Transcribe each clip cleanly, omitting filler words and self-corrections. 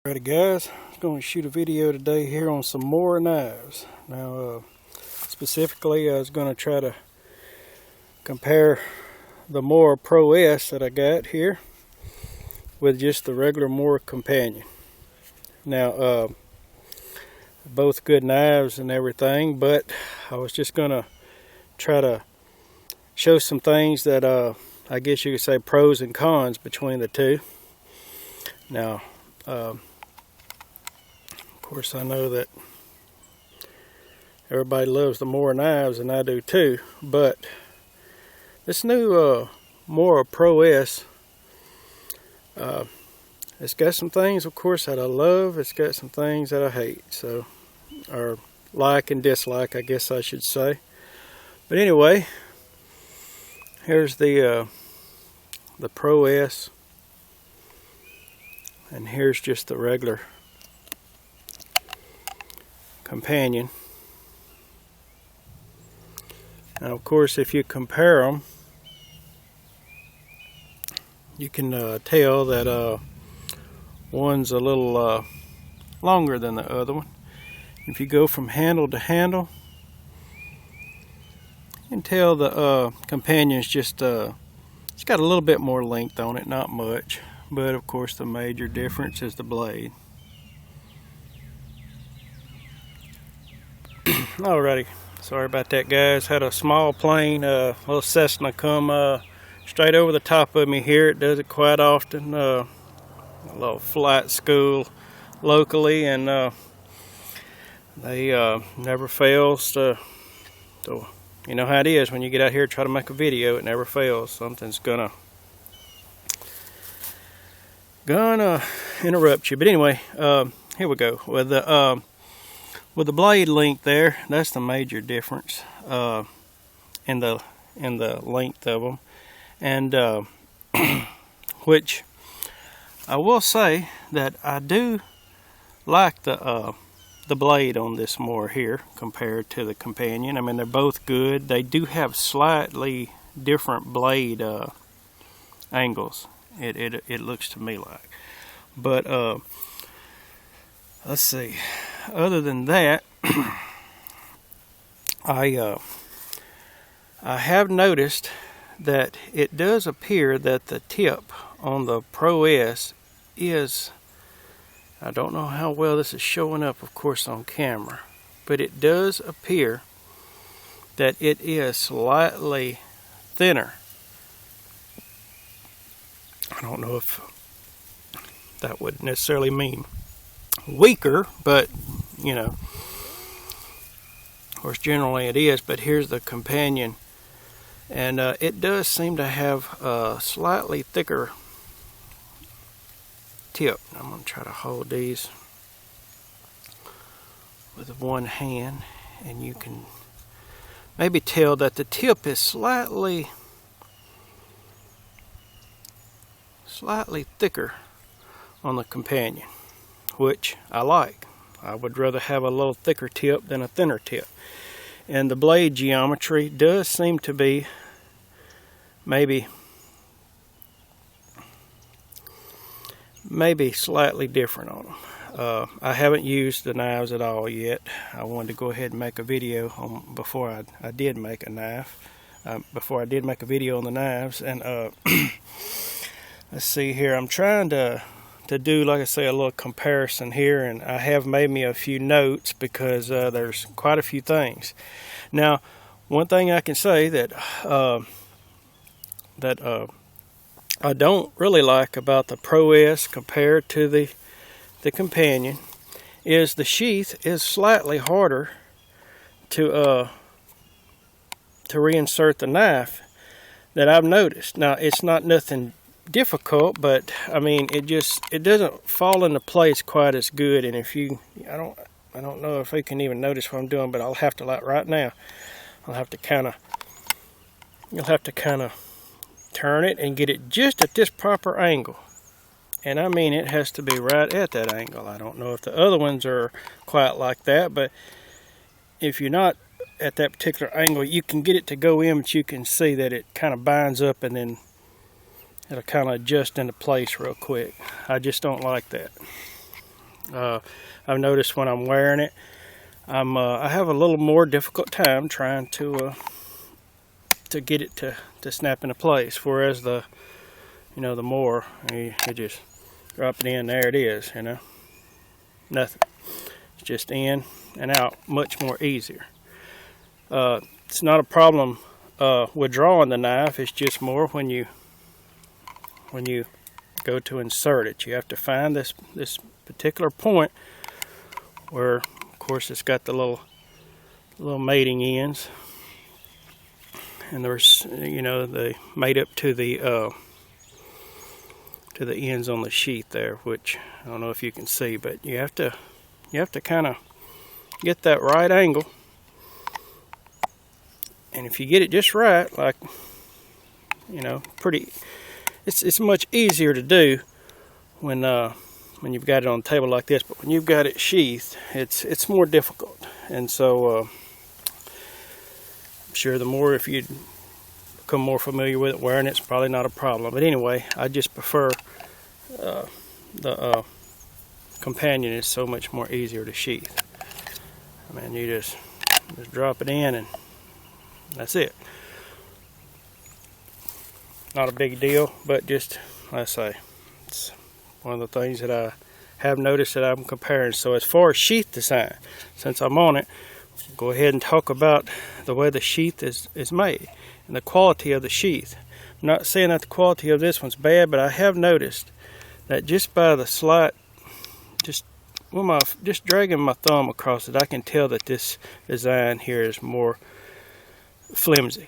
Alrighty guys, I'm going to shoot a video today here on some Mora knives. Now specifically I was going to try to compare the Mora Pro S that I got here with just the regular Mora companion. Now both good knives and everything, but I was just going to try to show some things that I guess you could say pros and cons between the two. Now of course I know that everybody loves the Mora knives, and I do too, but this new Mora Pro S, it's got some things of course that I love, it's got some things that I hate, so, or like and dislike I guess I should say. But anyway, here's the Pro S, and here's just the regular companion. Now of course if you compare them, you can tell that one's a little longer than the other one. If you go from handle to handle, you can tell the companion's just it's got a little bit more length on it, not much, but of course the major difference is the blade. Alrighty, sorry about that guys, had a small plane, little Cessna come straight over the top of me here. It does it quite often, a little flight school locally, and they never fails to, you know how it is when you get out here and try to make a video, it never fails. Something's gonna interrupt you. But anyway, here we go with the blade length there. That's the major difference in the length of them, and which I will say that I do like the blade on this Mora here compared to the companion. I mean, they're both good. They do have slightly different blade angles. It looks to me like, but let's see. Other than that, I have noticed that it does appear that the tip on the Pro S is, I don't know how well this is showing up of course on camera, but it does appear that it is slightly thinner. I don't know if that would necessarily mean weaker, but you know, of course generally it is. But here's the companion, and it does seem to have a slightly thicker tip. I'm going to try to hold these with one hand, and you can maybe tell that the tip is slightly thicker on the companion, which I like. I would rather have a little thicker tip than a thinner tip. And the blade geometry does seem to be maybe slightly different on them. I haven't used the knives at all yet. I wanted to go ahead and make a video on before I did make a knife. Before I did make a video on the knives, and let's see here. I'm trying to do, like I say, a little comparison here, and I have made me a few notes because there's quite a few things. Now, one thing I can say that I don't really like about the Pro S compared to the companion is the sheath is slightly harder to reinsert the knife that I've noticed. Now, it's not nothing difficult, but I mean it doesn't fall into place quite as good. And if you, I don't know if you can even notice what I'm doing, but I'll have to, like right now, I'll have to you'll have to kind of turn it and get it just at this proper angle, and I mean it has to be right at that angle. I don't know if the other ones are quite like that, but if you're not at that particular angle, you can get it to go in, but you can see that it kind of binds up and then it'll kind of adjust into place real quick. I just don't like that. I've noticed when I'm wearing it, I have a little more difficult time trying to get it to snap into place. Whereas the Mora, you just drop it in, there it is. Nothing. It's just in and out, much more easier. It's not a problem withdrawing the knife. It's just more when you go to insert it. You have to find this particular point where, of course, it's got the little mating ends, and there's they made up to the ends on the sheath there, which I don't know if you can see, but you have to kind of get that right angle. And if you get it just right, like it's much easier to do when you've got it on the table like this. But when you've got it sheathed, it's more difficult. And so I'm sure the more, if you become more familiar with it wearing it, it's probably not a problem. But anyway, I just prefer the companion is so much more easier to sheath. I mean, you just drop it in and that's it. Not a big deal, but just, like I say, it's one of the things that I have noticed that I'm comparing. So as far as sheath design, since I'm on it, go ahead and talk about the way the sheath is made and the quality of the sheath. I'm not saying that the quality of this one's bad, but I have noticed that just by the slight, just dragging my thumb across it, I can tell that this design here is more flimsy.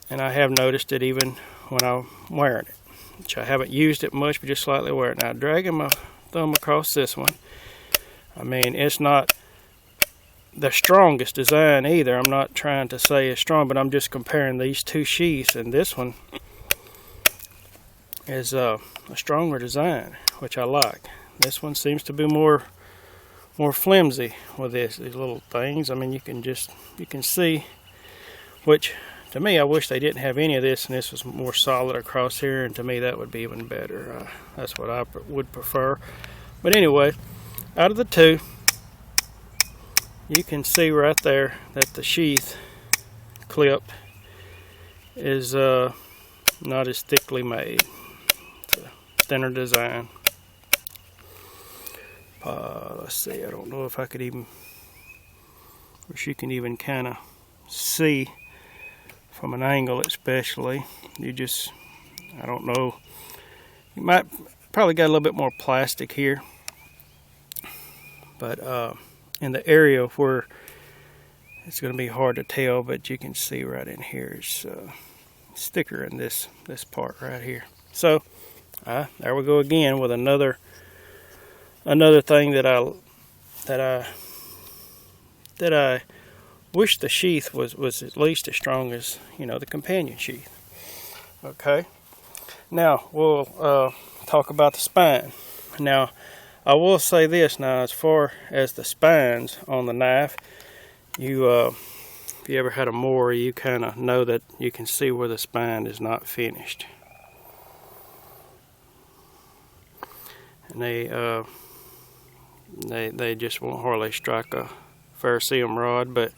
And I have noticed it even when I'm wearing it, which I haven't used it much, but just slightly wear it. Now, dragging my thumb across this one, I mean, it's not the strongest design either. I'm not trying to say it's strong, but I'm just comparing these two sheaths, and this one is a stronger design, which I like. This one seems to be more flimsy with these little things. I mean, you can see, which to me, I wish they didn't have any of this and this was more solid across here, and to me that would be even better. That's what I would prefer. But anyway, out of the two, you can see right there that the sheath clip is not as thickly made. It's a thinner design. Let's see, I don't know if I could even, wish you can even kind of see from an angle, especially. I don't know, you might probably got a little bit more plastic here, but in the area where it's going to be hard to tell, but you can see right in here, it's thicker in this part right here. So there we go again with another thing that I wish the sheath was at least as strong as the companion sheath. Okay, now we'll talk about the spine. Now I will say this, now as far as the spines on the knife, if you ever had a Mora, you kind of know that you can see where the spine is not finished, and they just won't hardly strike a ferrocerium rod, but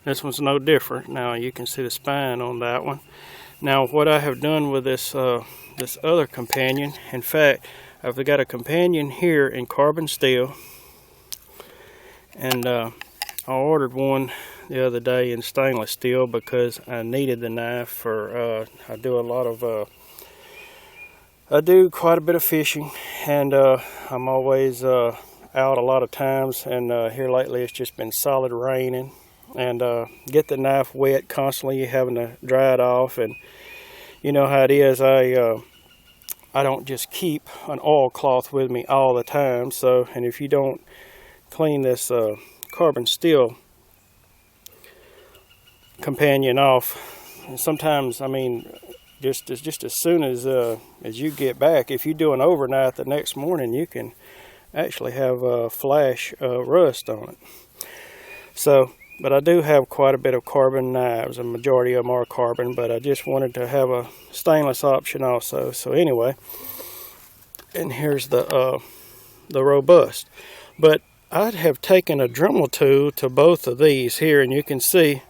this one's no different. Now you can see the spine on that one. Now what I have done with this other companion, in fact, I've got a companion here in carbon steel, and I ordered one the other day in stainless steel because I needed the knife for I do quite a bit of fishing, and I'm always out a lot of times, and here lately it's just been solid raining, and get the knife wet constantly, you're having to dry it off, and you know how it is. I don't just keep an oil cloth with me all the time, so, and if you don't clean this carbon steel companion off, and sometimes, I mean, just as soon as you get back, if you do an overnight, the next morning you can actually have a flash rust on it. So, but I do have quite a bit of carbon knives. A majority of them are carbon, but I just wanted to have a stainless option also. So anyway, and here's the robust. But I have taken a Dremel tool to both of these here, and you can see,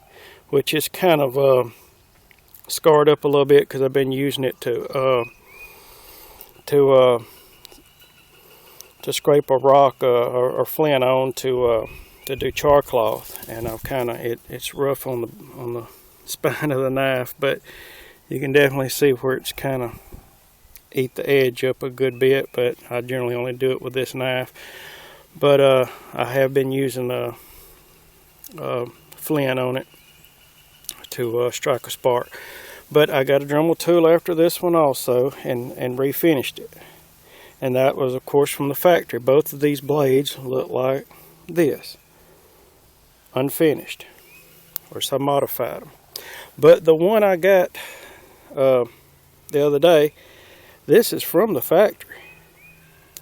which is kind of scarred up a little bit because I've been using it to scrape a rock or flint on to do char cloth, and I've kind of it's rough on the spine of the knife, but you can definitely see where it's kind of eat the edge up a good bit. But I generally only do it with this knife. But I have been using a flint on it to strike a spark. But I got a Dremel tool after this one also, and refinished it. And that was, of course, from the factory. Both of these blades look like this, unfinished. Of course, I modified them. But the one I got the other day, this is from the factory.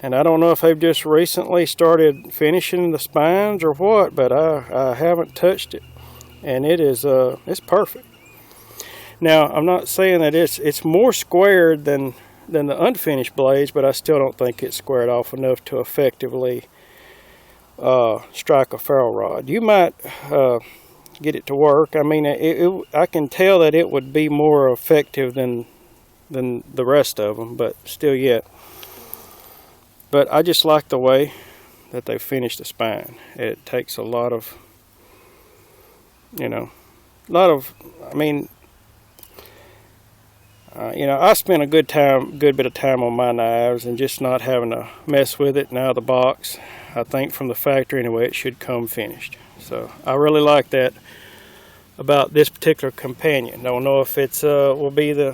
And I don't know if they've just recently started finishing the spines or what, but I haven't touched it. And it is it's perfect. Now, I'm not saying that it's more squared than the unfinished blades, but I still don't think it's squared off enough to effectively strike a ferro rod. You might get it to work. I mean, I can tell that it would be more effective than the rest of them, but still yet. But I just like the way that they finish the spine. It takes a lot of, I mean, I spent a good bit of time on my knives, and just not having to mess with it now. The box, I think from the factory anyway, it should come finished. So I really like that about this particular companion. Don't know if it's will be the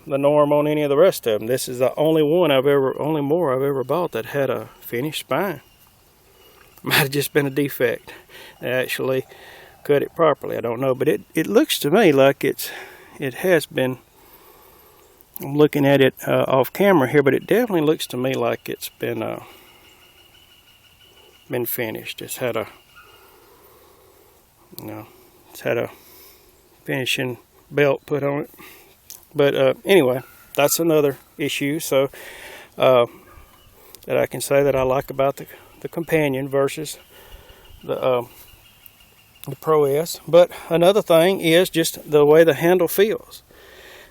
the norm on any of the rest of them. This is the only Mora I've ever bought that had a finished spine. Might have just been a defect. They actually cut it properly. I don't know, but it looks to me like it has been. I'm looking at it off camera here, but it definitely looks to me like it's been finished. It's had a finishing belt put on it. But anyway, that's another issue. So that I can say that I like about the companion versus the Pro S. But another thing is just the way the handle feels.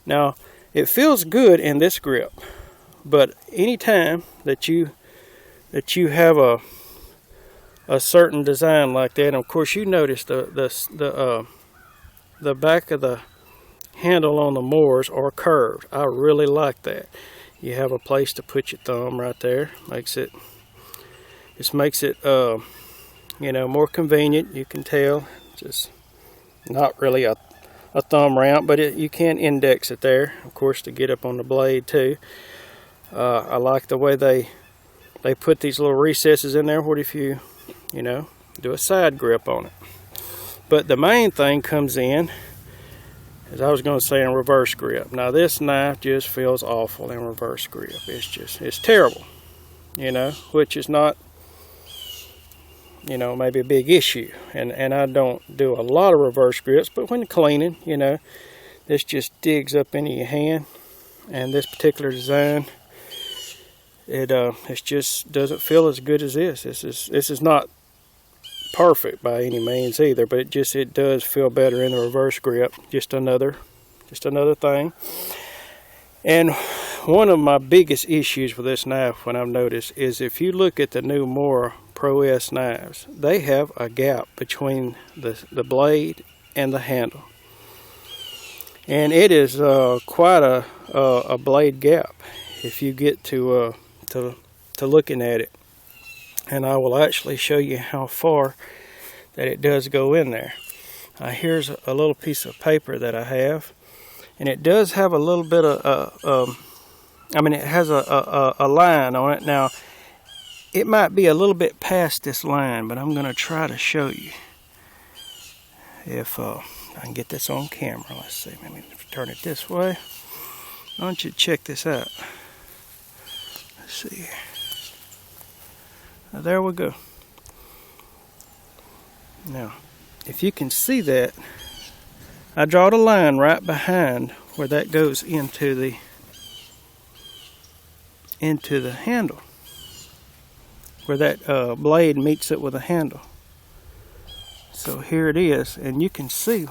Now, it feels good in this grip, but anytime that you have a certain design like that, and of course you notice the back of the handle on the Moras are curved. I really like that. You have a place to put your thumb right there. Makes it more convenient. You can tell, just not really a thumb ramp, but you can index it there, of course, to get up on the blade too. I like the way they put these little recesses in there. What if you do a side grip on it? But the main thing comes in, as I was going to say, in reverse grip. Now this knife just feels awful in reverse grip. It's terrible, which is not maybe a big issue, and I don't do a lot of reverse grips, but when cleaning, this just digs up into your hand. And this particular design, it just doesn't feel as good as this. This is not perfect by any means either, but it does feel better in the reverse grip. Just another thing. And one of my biggest issues with this knife, when I've noticed, is if you look at the new Mora Pro S knives, they have a gap between the blade and the handle, and it is quite a blade gap if you get to looking at it. And I will actually show you how far that it does go in there. Here's a little piece of paper that I have, and it does have a little bit of it has a line on it. Now it might be a little bit past this line, but I'm going to try to show you if I can get this on camera. Let's see, let me turn it this way. Why don't you check this out? Let's see here. Now, there we go. Now, if you can see that, I draw the line right behind where that goes into the handle. where that blade meets it with a handle. So here it is, and you can see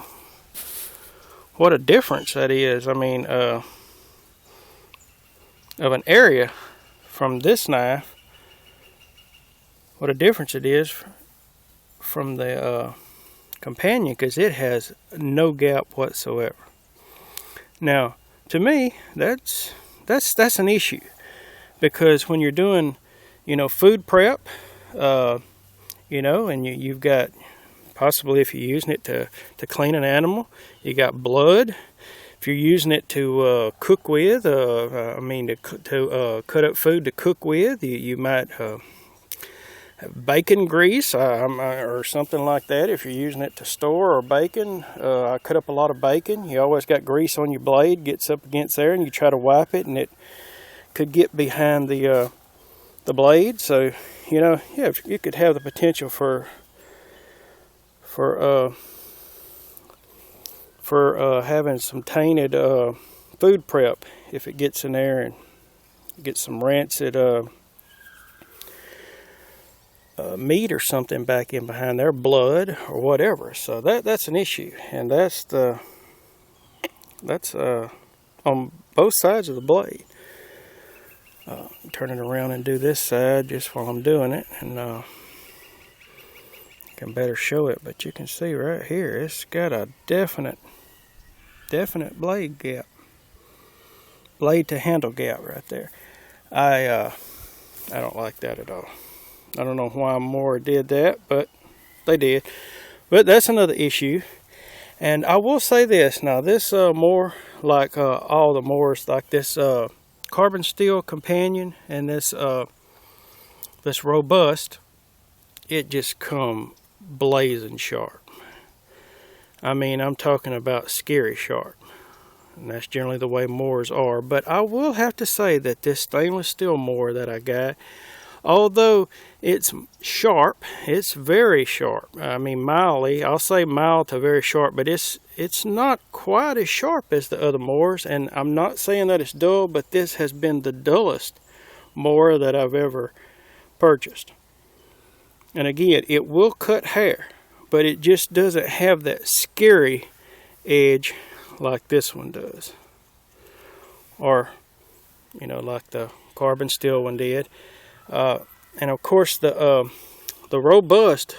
what a difference that is. I mean, of an area from this knife, what a difference it is from the companion, because it has no gap whatsoever. Now, to me, that's an issue, because when you're doing, food prep, and you've got, possibly if you're using it to clean an animal, you got blood. If you're using it to cook with, to cut up food to cook with, you might have bacon grease or something like that. If you're using it to store or bacon, I cut up a lot of bacon. You always got grease on your blade, gets up against there, and you try to wipe it, and it could get behind the blade. So, yeah, you could have the potential for having some tainted food prep if it gets in there and gets some rancid meat or something back in behind there, blood or whatever. So that's an issue, and that's on both sides of the blade. Turn it around and do this side just while I'm doing it, and can better show it, but you can see right here it's got a definite blade gap, blade to handle gap right there. I don't like that at all. I don't know why Mora did that, but they did. But that's another issue. And I will say this, now this Mora, like all the Moras, like this carbon steel companion and this robust, it just come blazing sharp. I mean, I'm talking about scary sharp, and that's generally the way Moras are. But I will have to say that this stainless steel Mora that I got, although it's sharp, it's very sharp. I mean, mildly, I'll say mild to very sharp, but it's not quite as sharp as the other Moras. And I'm not saying that it's dull, but this has been the dullest Mora that I've ever purchased. And again, it will cut hair, but it just doesn't have that scary edge like this one does, or like the carbon steel one did. And of course the robust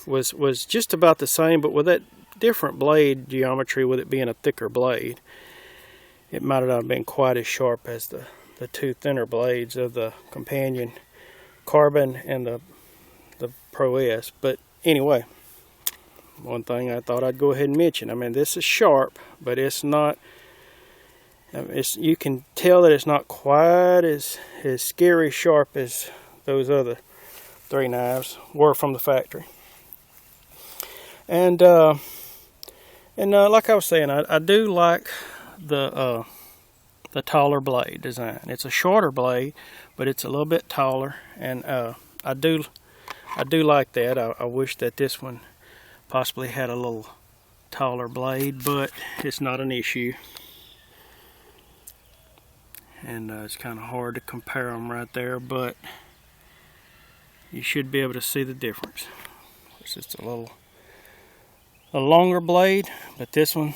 was just about the same, but with that different blade geometry, with it being a thicker blade, it might not have been quite as sharp as the two thinner blades of the companion carbon and the Pro S. But anyway, one thing I thought I'd go ahead and mention, I mean, this is sharp, but it's not, you can tell that it's not quite as scary sharp as those other three knives were from the factory. And like I was saying, I do like the taller blade design. It's a shorter blade, but it's a little bit taller, and I do like that. I wish that this one possibly had a little taller blade, but it's not an issue. And it's kind of hard to compare them right there, but you should be able to see the difference. It's just a longer blade, but this one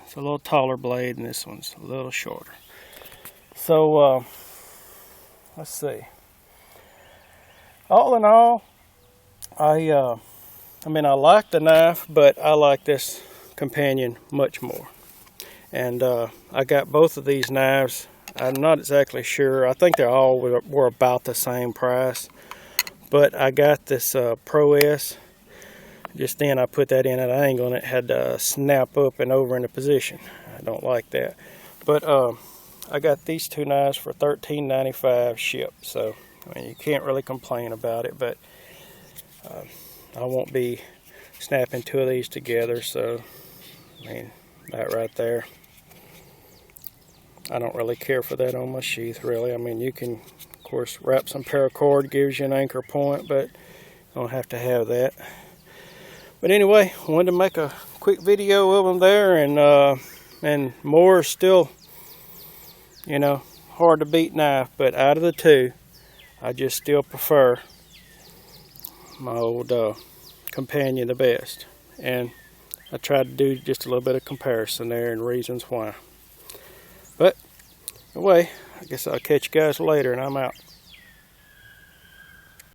is a little taller blade, and this one's a little shorter. So let's see. All in all, I like the knife, but I like this companion much more. And I got both of these knives. I'm not exactly sure. I think they all were about the same price. But I got this Pro S. Just then I put that in at an angle, and it had to snap up and over into position. I don't like that. But I got these two knives for $13.95 shipped. So I mean, you can't really complain about it. But I won't be snapping two of these together. So I mean, that right there, I don't really care for that on my sheath, really. I mean, you can, of course, wrap some paracord, gives you an anchor point, but you don't have to have that. But anyway, I wanted to make a quick video of them there, and Mora's still, hard to beat knife, but out of the two, I just still prefer my old companion the best. And I tried to do just a little bit of comparison there and reasons why. But anyway, I guess I'll catch you guys later, and I'm out.